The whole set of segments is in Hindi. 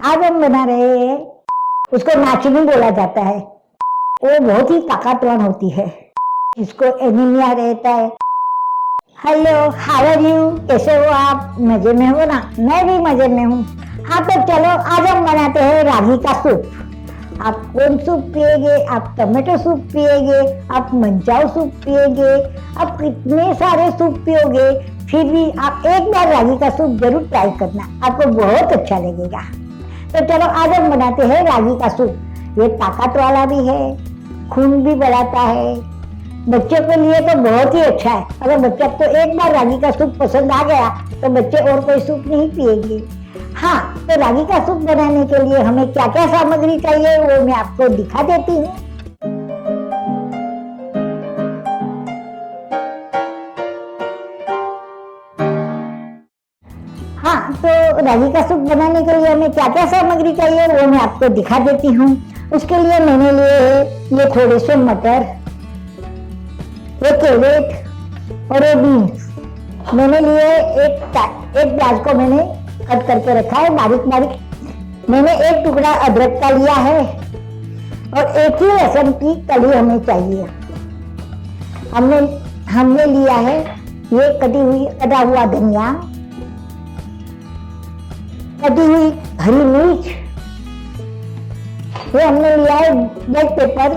आज हम बना रहे हैं, उसको नाचनी बोला जाता है। वो बहुत ही ताकतवर होती है, इसको एनीमिया रहता है। Hello, how are you? कैसे हो आप? मजे में हो ना? मैं भी मजे में हूँ। हाँ तो चलो आज हम बनाते हैं रागी का सूप। आप कौन सूप पिएंगे? आप टमाटो सूप पिएंगे? आप मंचाओ सूप पिएंगे? आप कितने सारे सूप पियोगे, फिर भी आप एक बार रागी का सूप जरूर ट्राई करना, आपको बहुत अच्छा लगेगा। तो चलो आज हम बनाते हैं रागी का सूप। ये ताकत वाला भी है, खून भी बढ़ाता है, बच्चों के लिए तो बहुत ही अच्छा है। अगर बच्चा को एक बार रागी का सूप पसंद आ गया तो बच्चे और कोई सूप नहीं पिएंगे। हाँ, तो रागी का सूप बनाने के लिए हमें क्या क्या सामग्री चाहिए वो मैं आपको दिखा देती हूँ। हाँ, तो रागी का सूप बनाने के लिए हमें क्या क्या सामग्री चाहिए वो मैं आपको दिखा देती हूँ। उसके लिए मैंने लिए है ये थोड़े से मटर, ये कैरेट और ये बीन्स। मैंने लिए एक प्याज को मैंने कट करके रखा है बारीक बारीक। मैंने एक टुकड़ा अदरक का लिया है और एक ही लहसुन की कली हमें चाहिए। हमने लिया है ये कटा हुआ धनिया, कटी हुई हरी मिर्च, ये हमने लिया है ब्लैक पेपर,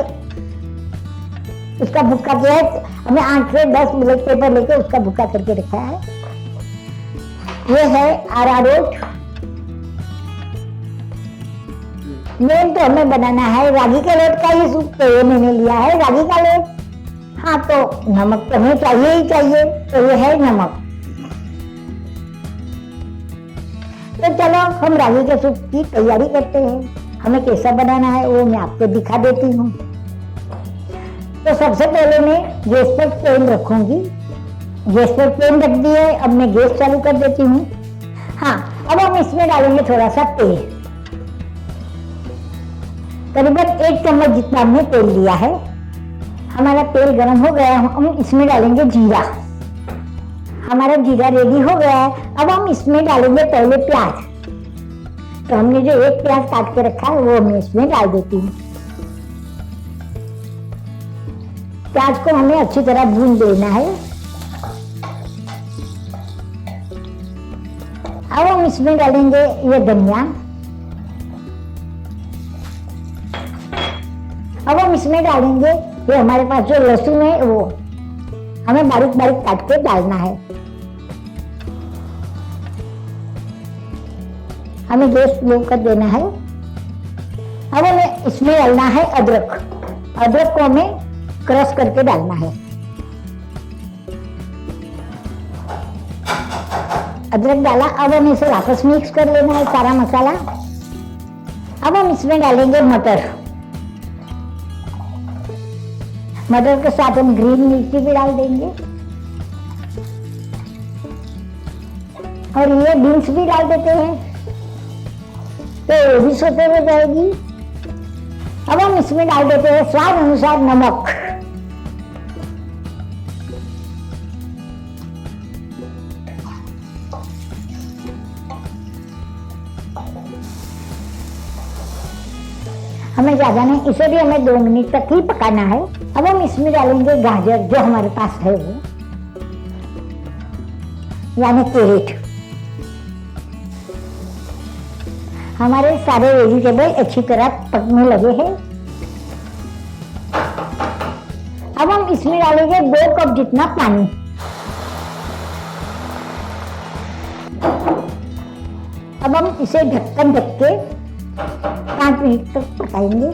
उसका भुक्का किया है। हमने 8 से 10 ब्लैक पेपर लेके उसका भुक्का करके रखा है। ये है अरारोट। मेन तो हमें बनाना है रागी के लोट का ही सूप, तो ये मैंने लिया है रागी का लोट। हाँ, तो नमक तो हमें चाहिए ही चाहिए, तो ये है नमक। तो चलो हम रागी के सूप की तैयारी करते हैं। हमें कैसा बनाना है वो मैं आपको दिखा देती हूँ। तो सबसे पहले मैं गैस पर पैन रखूंगी। गैस पर पैन रख दिए, अब मैं गैस चालू कर देती हूँ। हाँ, अब हम इसमें डालेंगे थोड़ा सा तेल, करीबन 1 चम्मच जितना हमने तेल लिया है। हमारा तेल गर्म हो गया, हम इसमें डालेंगे जीरा। हमारा जीरा रेडी हो गया है। अब हम इसमें डालेंगे पहले प्याज। तो हमने जो एक प्याज काट के रखा है वो मैं इसमें डाल देती हूँ। प्याज को हमें अच्छी तरह भून देना है। अब हम इसमें डालेंगे ये धनिया। अब हम इसमें डालेंगे ये हमारे पास जो लहसुन है वो हमें बारीक बारीक काट के डालना है। हमें गैस लो कर देना है। अब हमें इसमें डालना है अदरक। अदरक को हमें क्रश करके डालना है। अदरक डाला, अब हमें इसे वापस मिक्स कर लेना है सारा मसाला। अब हम इसमें डालेंगे मटर। मटर के साथ हम ग्रीन मिर्ची भी डाल देंगे और ये बीन्स भी डाल देते हैं, तो वो भी सोते हो जाएगी। अब हम इसमें डाल देते हैं स्वाद अनुसार नमक। हमें ज्यादा नहीं, इसे भी हमें 2 मिनट तक ही पकाना है। अब हम इसमें डालेंगे गाजर जो हमारे पास है वो, यानी कैरेट। हमारे सारे वेजिटेबल अच्छी तरह पकने लगे हैं। अब हम इसमें डालेंगे 2 कप जितना पानी। अब हम इसे ढक्कन ढक के 5 मिनट तक पकाएंगे।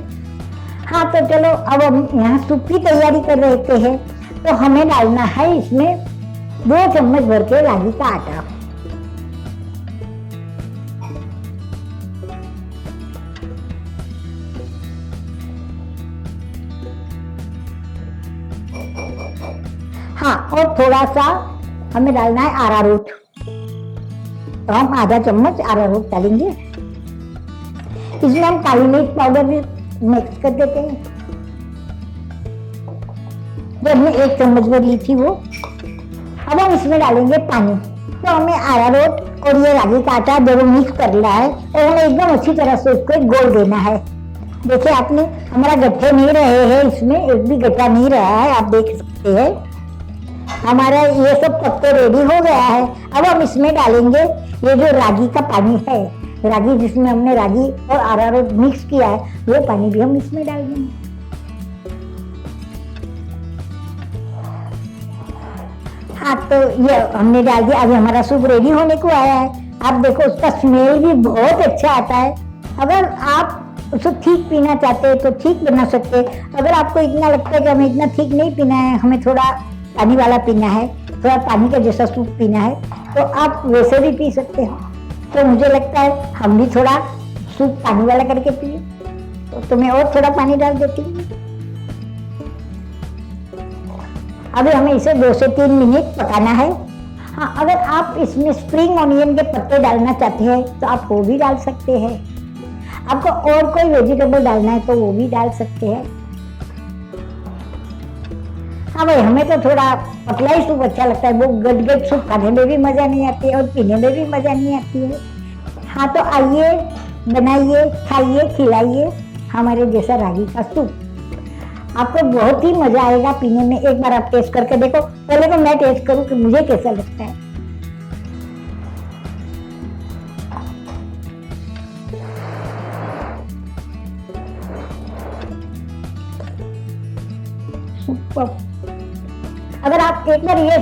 हाँ, तो चलो अब हम यहाँ सूप की तैयारी कर रहे हैं। तो हमें डालना है इसमें 2 चम्मच भर के रागी का आटा। हाँ, और थोड़ा सा हमें डालना है अरारोट। तो हम आधा चम्मच अरारोट डालेंगे। इसमें हम काली मिर्च पाउडर भी मिक्स कर देते हैं, जो हमने 1 चम्मच भर ली थी वो। अब हम इसमें डालेंगे पानी। तो हमें अरारोट और ये रागी का आटा दोनों मिक्स करना है और हमें एकदम अच्छी तरह से उसको गोल देना है। देखिए आपने, हमारा गट्ठे नहीं रहे हैं, इसमें एक भी गट्ठा नहीं रहा है, आप देख सकते हैं। हमारा ये सब पत्ते रेडी हो गया है। अब हम इसमें डालेंगे ये जो रागी का पानी है, रागी जिसमें हमने रागी और अरारोट मिक्स किया है, वो पानी भी हम इसमें डाल देंगे। हाँ, तो ये हमने डाल दिया। अभी हमारा सूप रेडी होने को आया है। आप देखो, उसका स्मेल भी बहुत अच्छा आता है। अगर आप उसको ठीक पीना चाहते हैं तो ठीक बना सकते हैं। अगर आपको इतना लगता है कि हमें इतना ठीक नहीं पीना है, हमें थोड़ा पानी वाला पीना है, थोड़ा पानी का जैसा सूप पीना है, तो आप वैसे भी पी सकते हो। तो मुझे लगता है हम भी थोड़ा सूप पानी वाला करके पिए, तो मैं और थोड़ा पानी डाल देती हूँ। अभी हमें इसे 2 से 3 मिनट पकाना है। हाँ, अगर आप इसमें स्प्रिंग ऑनियन के पत्ते डालना चाहते हैं तो आप वो भी डाल सकते हैं। आपको और कोई वेजिटेबल डालना है तो वो भी डाल सकते हैं। हाँ भाई, हमें तो थोड़ा पतला ही सूप अच्छा लगता है। वो गट सूप खाने में भी मजा नहीं आती है और पीने में भी मजा नहीं आती है। हाँ, तो आइए, बनाइए, खाइए, खिलाइए हमारे जैसा रागी का सूप। आपको बहुत ही मजा आएगा पीने में। एक बार आप टेस्ट करके देखो। पहले तो मैं टेस्ट करूं कि मुझे कैसा लगता है। सुपर। अगर आप एक बार ये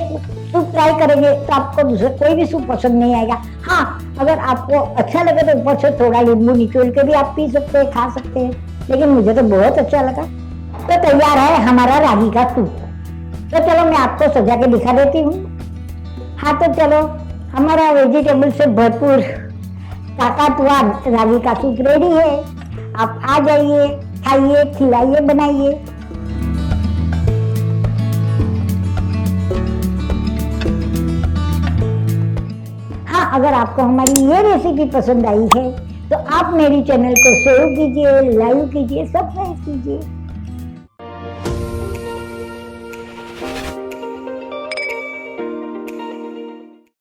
सूप ट्राई करेंगे तो आपको दूसरा कोई भी सूप पसंद नहीं आएगा। हाँ, अगर आपको अच्छा लगे तो ऊपर से थोड़ा नींबू निचोड़ के भी आप पी सकते हैं, खा सकते हैं। लेकिन मुझे तो बहुत अच्छा लगा। तो तैयार है हमारा रागी का सूप। तो चलो मैं आपको सजा के दिखा देती हूँ। हाँ, तो चलो, हमारा वेजिटेबल से भरपूर ताकतवर रागी का सूप रेडी है। आप आ जाइए, खाइए, खिलाइए, बनाइए। हाँ, अगर आपको हमारी ये रेसिपी पसंद आई है तो आप मेरी चैनल को शेयर कीजिए, लाइक कीजिए, सब्सक्राइब कीजिए।